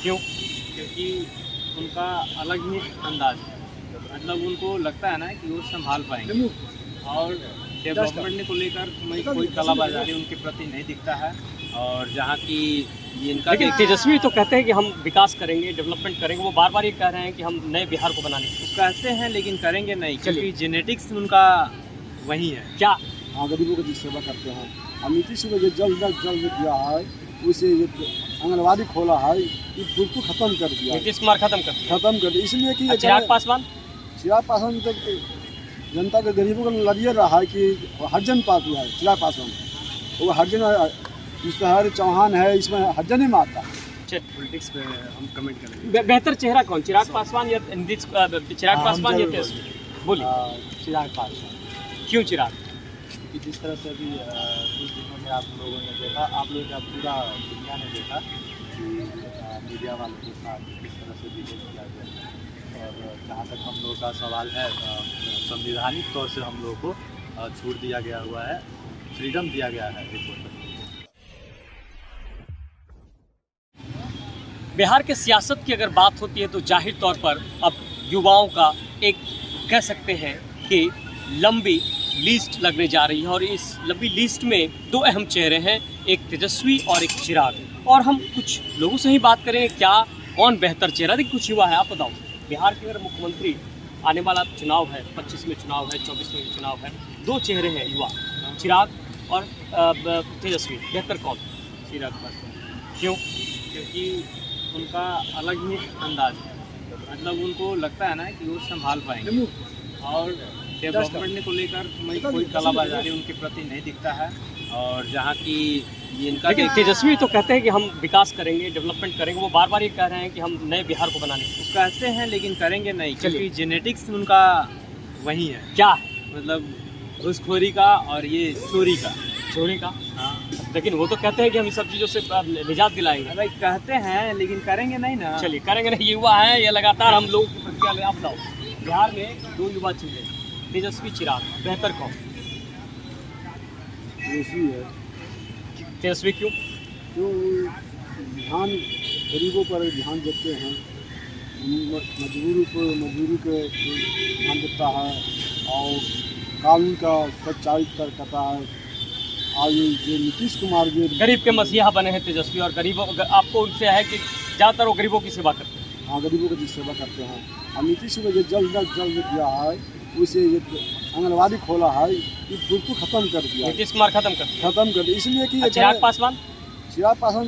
क्यों? क्योंकि उनका अलग ही अंदाज है। मतलब उनको लगता है ना कि वो संभाल पाएंगे और डेवलपमेंट को लेकर कोई कालाबाजारी उनके प्रति नहीं दिखता है। और जहाँ की इनका लेकिन तेजस्वी तो कहते हैं कि हम विकास करेंगे, डेवलपमेंट करेंगे। वो बार बार ये कह रहे हैं कि हम नए बिहार को बनाने की वो कहते हैं लेकिन करेंगे नहीं, क्योंकि जेनेटिक्स उनका वही है। क्या गरीबों की सेवा करते हैं। और नीतीश ने जो जल्द दिया है, उसे ये आंगनबाड़ी खोला है, ये बिल्कुल खत्म कर दिया, नीतीश कुमार खत्म कर दिया। इसलिए कि चिराग पासवान तो जनता के गरीबों को लड़िए रहा है कि हरजन पास हुआ है। चिराग पासवान वो हरजन हर चौहान है, इसमें हरजन ही मारता है। पॉलिटिक्स पे हम कमेंट करेंगे। बेहतर चेहरा कौन, चिराग पासवान या चिराग पासवान या तेजस्वी? बोलिए। चिराग पासवान। क्यों चिराग? कि जिस तरह से अभी कुछ दिनों में आप लोगों ने देखा, आप लोगों का पूरा दुनिया ने देखा कि मीडिया वालों के साथ किस तरह से बिहेव किया गया। और जहाँ तक हम लोगों का सवाल है, संवैधानिक तौर से हम लोगों को छूट दिया गया हुआ है, फ्रीडम दिया गया है रिपोर्टर। बिहार के सियासत की अगर बात होती है तो जाहिर तौर पर अब युवाओं का एक कह सकते हैं कि लंबी लिस्ट लगने जा रही है। और इस लंबी लिस्ट में दो अहम चेहरे हैं, एक तेजस्वी और एक चिराग। और हम कुछ लोगों से ही बात करें क्या कौन बेहतर चेहरा। देखिए कुछ युवा है, आप बताओ बिहार के अगर मुख्यमंत्री आने वाला चुनाव है, 25 में चुनाव है, 24 में चुनाव है, दो चेहरे हैं युवा, चिराग और तेजस्वी, बेहतर कौन? चिराग पासवान। क्यों? क्योंकि उनका अलग ही अंदाज है। मतलब उनको लगता है ना कि वो संभाल पाएंगे और डेवलपमेंट को लेकर कोई कालाबाजारी उनके प्रति नहीं दिखता है। और जहाँ की इनका लेकिन तेजस्वी तो कहते हैं कि हम विकास करेंगे, डेवलपमेंट करेंगे। वो बार बार ये कह रहे हैं कि हम नए बिहार को बनाने की। वो कहते हैं लेकिन करेंगे नहीं, क्योंकि जेनेटिक्स उनका वही है। क्या है? मतलब घूसखोरी का और ये चोरी का। चोरी का? हाँ, लेकिन वो तो कहते हैं कि हम इस सब चीज़ों से निजात दिलाएंगे। भाई कहते हैं लेकिन करेंगे नहीं ना। चलिए करेंगे नहीं, युवा है ये लगातार हम लोग की प्रतिक्रिया ले। आप बताओ बिहार में दो युवा चेहरे, तेजस्वी चिराग, बेहतर कौन? ऐसी है तेजस्वी क्यों? जो ध्यान गरीबों पर ध्यान देते हैं, मजबूरी पे ध्यान देता है और कानून का सच्चाई करता है। और ये नीतीश कुमार जो गरीब के मसीहा बने हैं तेजस्वी, और गरीबों आपको उनसे है कि ज़्यादातर वो गरीबों की सेवा करते हैं। हाँ, गरीबों की सेवा करते हैं। और नीतीश ने जो जल्द दिया है, उसे ये आंगनबाड़ी खोला है, ये बिल्कुल खत्म कर दिया। नीतीश कुमार खत्म कर दिया। इसलिए कि चिराग पासवान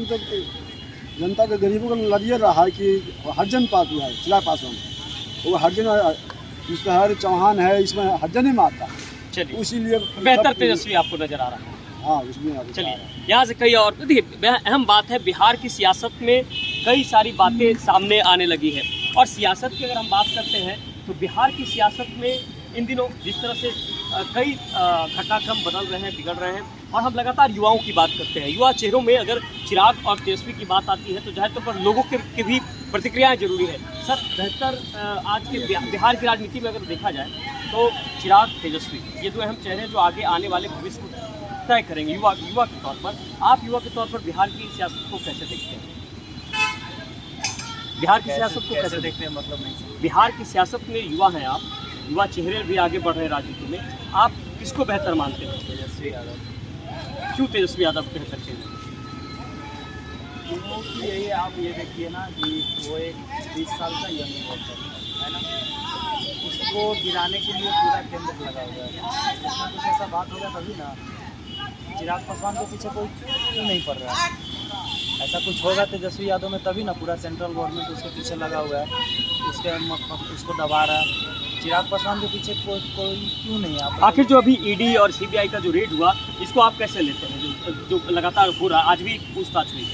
तो जनता के गरीबों को लड़िए रहा है कि हरजन पास हुआ है। चिराग पासवान वो हरजन हर चौहान है, इसमें हरजन ही मारता है। चलिए इसीलिए बेहतर तेजस्वी आपको नजर आ रहा है। हाँ, उसमें चलिए यहाँ से कई और देखिए अहम बात है, बिहार की सियासत में कई सारी बातें सामने आने लगी है। और सियासत की अगर हम बात करते हैं तो बिहार की सियासत में इन दिनों जिस तरह से कई घटनाक्रम बदल रहे हैं, बिगड़ रहे हैं, और हम लगातार युवाओं की बात करते हैं। युवा चेहरों में अगर चिराग और तेजस्वी की बात आती है तो जाहिर तौर पर लोगों की भी प्रतिक्रियाएं जरूरी है। सर बेहतर आज के बिहार की राजनीति में अगर देखा जाए तो चिराग, तेजस्वी, ये दो अहम चेहरे जो आगे आने वाले भविष्य को तय करेंगे। युवा के तौर पर, आप युवा के तौर पर बिहार की सियासत को कैसे देखते हैं? बिहार की सियासत को कैसे देखते हैं? मतलब नहीं। बिहार की सियासत में युवा हैं आप, युवा चेहरे भी आगे बढ़ रहे हैं राजनीति में, आप किसको बेहतर मानते हैं? तेजस्वी यादव। क्यों तेजस्वी यादव बेहतर चेहरे? क्योंकि यही आप ये देखिए ना कि वो एक 20 साल का यंग वोटर है ना, उसको गिराने के लिए पूरा केंद्र लगा हुआ है। इसमें कुछ ऐसा बात होगा तभी ना, चिराग पासवान के पीछे कोई क्यों नहीं पड़ रहा है? ऐसा कुछ होगा तेजस्वी यादव में तभी ना, पूरा सेंट्रल गवर्नमेंट उसके पीछे लगा हुआ है, उसको दबा रहा है। चिराग पासवान के पीछे कोई क्यों नहीं है? आखिर जो अभी ईडी और सीबीआई का जो रेड हुआ, इसको आप कैसे लेते हैं? जो लगातार हो रहा, आज भी पूछताछ हुई।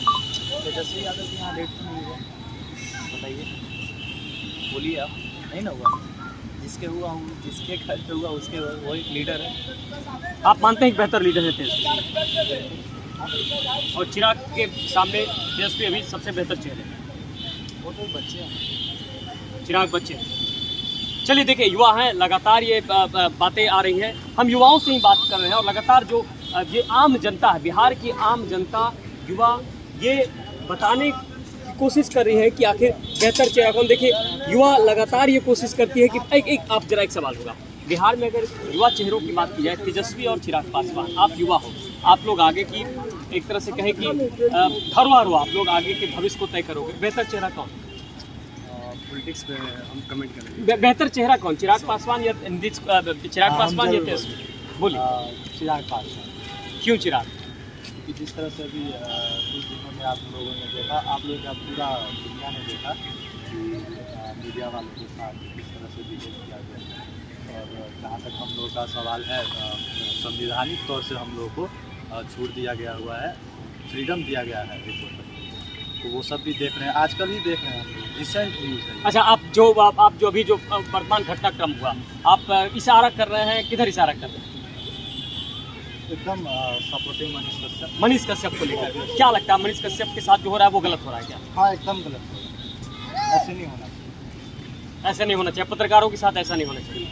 तेजस्वी यादव के यहाँ रेड तो नहीं हुआ, बताइए, बोलिए आप। नहीं ना हुआ, जिसके घर पे हुआ उसके वो एक लीडर है। आप मानते हैं कि बेहतर लीडर है तेजस्वी, और चिराग के सामने तेजस्वी अभी सबसे बेहतर चेहरे हैं? वो तो बच्चे हैं, चिराग बच्चे। चलिए देखिए युवा हैं, लगातार ये बातें आ रही हैं, हम युवाओं से ही बात कर रहे हैं। और लगातार जो ये आम जनता है, बिहार की आम जनता, युवा, ये बताने की कोशिश कर रही है कि आखिर बेहतर चेहरा कौन। देखिए युवा लगातार ये कोशिश करती है कि एक आप जरा एक सवाल होगा, बिहार में अगर युवा चेहरों की बात की जाए, तेजस्वी और चिराग पासवान, आप युवा हो, आप लोग आगे की एक तरह से कहें कि धरोहर हो, आप लोग आगे के भविष्य को तय करोगे, बेहतर चेहरा कौन? पॉलिटिक्स पे हम कमेंट करेंगे। बेहतर चेहरा कौन, चिराग पासवान या चिराग पासवान या तेजस्वी? बोलिए। चिराग पासवान। क्यों चिराग? कि जिस तरह से अभी कुछ दिनों में आप लोगों ने देखा, आप लोग का पूरा दुनिया ने देखा कि मीडिया वालों के साथ किस तरह से बिहेव किया गया। और जहाँ तक हम लोग का सवाल है, संविधानिक तौर से हम लोग को छूट दिया गया हुआ है, फ्रीडम दिया गया है रिपोर्टर, तो वो सब भी देख रहे हैं, आजकल ही देख रहे हैं हम लोग, रिसेंट न्यूज़ है। अच्छा, आप जो अभी जो वर्तमान घटनाक्रम हुआ, आप इशारा कर रहे हैं, किधर इशारा कर रहे हैं? एकदम सपोर्टिंग मनीष कश्यप को लेकर क्या लगता है, मनीष कश्यप के साथ जो हो रहा है वो गलत हो रहा है क्या? हाँ, एकदम गलत है, ऐसे नहीं होना चाहिए। ऐसा नहीं होना चाहिए, पत्रकारों के साथ ऐसा नहीं होना चाहिए।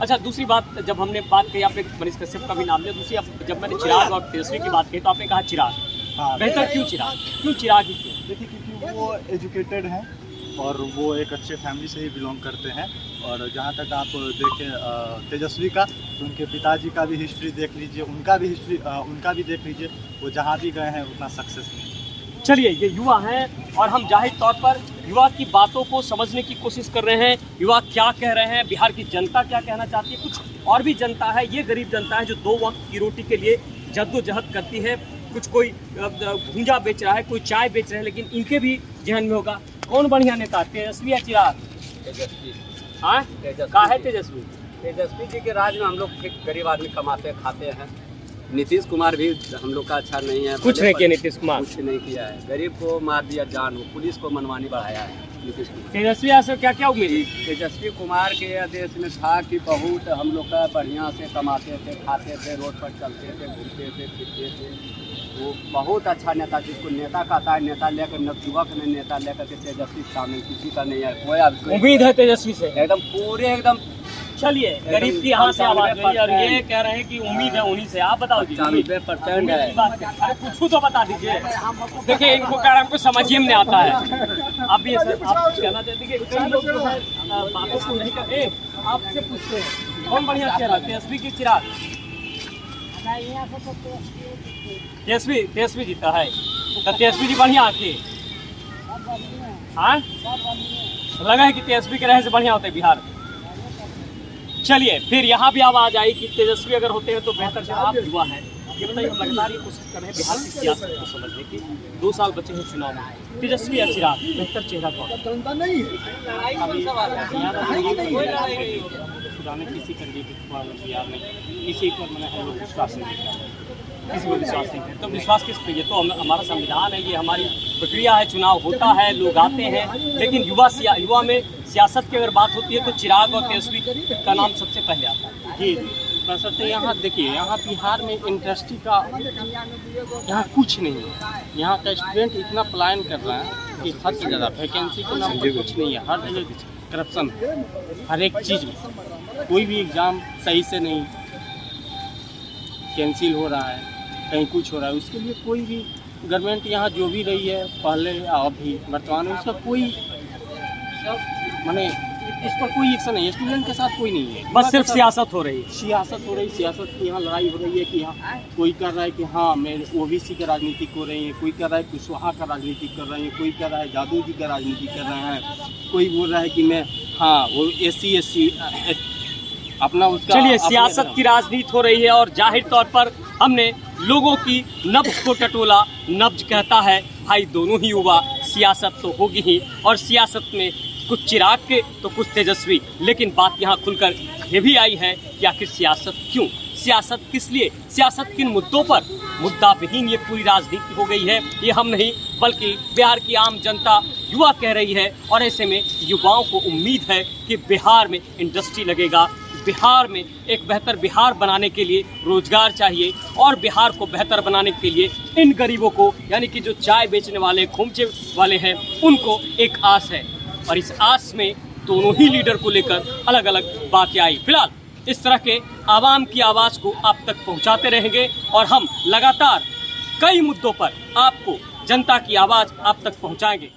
अच्छा, दूसरी बात, जब हमने बात की, आपने मनीष कश्यप का भी नाम लिया, दूसरी जब मैंने चिराग और तेजस्वी की बात की तो आपने कहा चिराग। हाँ, बेहतर क्यों चिराग? क्यों चिराग ही क्यों? देखिए, क्योंकि वो एजुकेटेड हैं और वो एक अच्छे फैमिली से ही बिलोंग करते हैं। और जहाँ तक आप देखें तेजस्वी का, तो उनके पिताजी का भी हिस्ट्री देख लीजिए, उनका भी देख लीजिए, वो जहाँ भी गए हैं उतना सक्सेस नहीं। चलिए, ये युवा हैं और हम जाहिर तौर पर युवा की बातों को समझने की कोशिश कर रहे हैं। युवा क्या कह रहे हैं, बिहार की जनता क्या कहना चाहती है, कुछ और भी जनता है, ये गरीब जनता है जो 2 वक्त की रोटी के लिए जद्दोजहद करती है। कुछ कोई भूंजा बेच रहा है, कोई चाय बेच रहे हैं, लेकिन इनके भी जहन में होगा कौन बढ़िया नेता, तेजस्वी या चिराग? तेजस्वी। हाँ, का है तेजस्वी? तेजस्वी जी के राज में हम लोग ठीक गरीब आदमी कमाते खाते हैं। नीतीश कुमार भी हम लोग का अच्छा नहीं है, कुछ नहीं किया नीतीश कुमार, कुछ नहीं किया है, गरीब को मार दिया जान, हो पुलिस को मनमानी बढ़ाया है नीतीश कुमार। तेजस्वी से क्या क्या उम्मीद? तेजस्वी कुमार के आदेश में था कि बहुत हम लोग का बढ़िया से कमाते थे, खाते थे, रोड पर चलते थे, घूमते थे, फिरते थे, वो बहुत अच्छा नेता, जिसको नेता कहता है, नेता लेकर नवयुवक में नेता लेकर के तेजस्वी शामिल किसी का नहीं है, कोई उम्मीद है तेजस्वी से एकदम पूरे एकदम। चलिए, गरीब की यहाँ से आवाज हुई और ये कह रहे हैं कि उम्मीद है उन्हीं से, आप बताओ जी। 95% है। अरे कुछ तो बता दीजिए। देखिए, इनको कह रहा है हमको समझिए में नहीं आता है। आप भी आप कुछ कहना चाहते हैं कि कई लोग जो है बातों को नहीं करते, आपसे पूछते हैं कौन बढ़िया चेहरा, तेजस्वी की चिराग? तेजस्वी जीता है, तो तेजस्वी जी बढ़िया आती हाँ, लगा है कि तेजस्वी के रहने से बढ़िया होते बिहार। चलिए, फिर यहाँ भी आवाज आई कि तेजस्वी अगर होते हैं तो बेहतर चेहरा। आप युवा हैं, ये बताइए, हम लगातार ये कोशिश कर रहे हैं बिहार की सियासत को समझने की, 2 साल बचे हैं चुनाव में, तेजस्वी या चिराग, बेहतर चेहरा कौन? किसी कैंडिडेट पर बिहार में किसी पर मैंने हम लोग विश्वास नहीं किया, किसी को विश्वास नहीं किया, तो विश्वास किस पे? ये तो हमारा संविधान है, ये हमारी प्रक्रिया है, चुनाव होता है, लोग आते हैं, लेकिन युवा में सियासत की अगर बात होती है तो चिराग और तेजस्वी का नाम सबसे पहले आता है। जी, कर सकते हैं। यहाँ देखिए, यहाँ बिहार में इंडस्ट्री का यहाँ कुछ नहीं है, यहाँ का स्टूडेंट इतना पलायन कर रहा है कि हद से ज़्यादा, वैकेंसी के नाम पर कुछ नहीं है, हर जगह करप्शन है, हर एक चीज़ में, कोई भी एग्ज़ाम सही से नहीं, कैंसिल हो रहा है, कहीं कुछ हो रहा है, उसके लिए कोई भी गवर्नमेंट यहाँ जो भी रही है पहले अभी वर्तमान में, उसका कोई माने इस पर कोई एक्शन नहीं है, स्टूडेंट के साथ कोई नहीं है, बस सिर्फ सियासत हो रही है। सियासत की यहाँ लड़ाई हो रही है कि यहाँ कोई कर रहा है कि हाँ मैं ओबीसी का राजनीतिक हो रही है, कोई कर रहा है कुशवाहा का राजनीतिक कर रहे हैं, कोई कर रहा है जादू जी का राजनीति कर रहे हैं, कोई बोल रहा है कि मैं हाँ वो SC अपना उसका। चलिए, सियासत की राजनीति हो रही है और जाहिर तौर पर हमने लोगों की नब्ज को टटोला। नब्ज कहता है भाई दोनों ही युवा, सियासत तो होगी ही, और सियासत में कुछ चिराग के तो कुछ तेजस्वी, लेकिन बात यहाँ खुलकर ये भी आई है कि आखिर सियासत क्यों, सियासत किस लिए, सियासत किन मुद्दों पर? मुद्दा विहीन ये पूरी राजनीति हो गई है, ये हम नहीं बल्कि बिहार की आम जनता, युवा कह रही है। और ऐसे में युवाओं को उम्मीद है कि बिहार में इंडस्ट्री लगेगा, बिहार में एक बेहतर बिहार बनाने के लिए रोजगार चाहिए, और बिहार को बेहतर बनाने के लिए इन गरीबों को, यानी कि जो चाय बेचने वाले, खोमचे वाले हैं, उनको एक आस है, और इस आस में दोनों ही लीडर को लेकर अलग अलग बातें आई। फिलहाल इस तरह के आवाम की आवाज़ को आप तक पहुंचाते रहेंगे और हम लगातार कई मुद्दों पर आपको जनता की आवाज़ आप तक पहुंचाएंगे।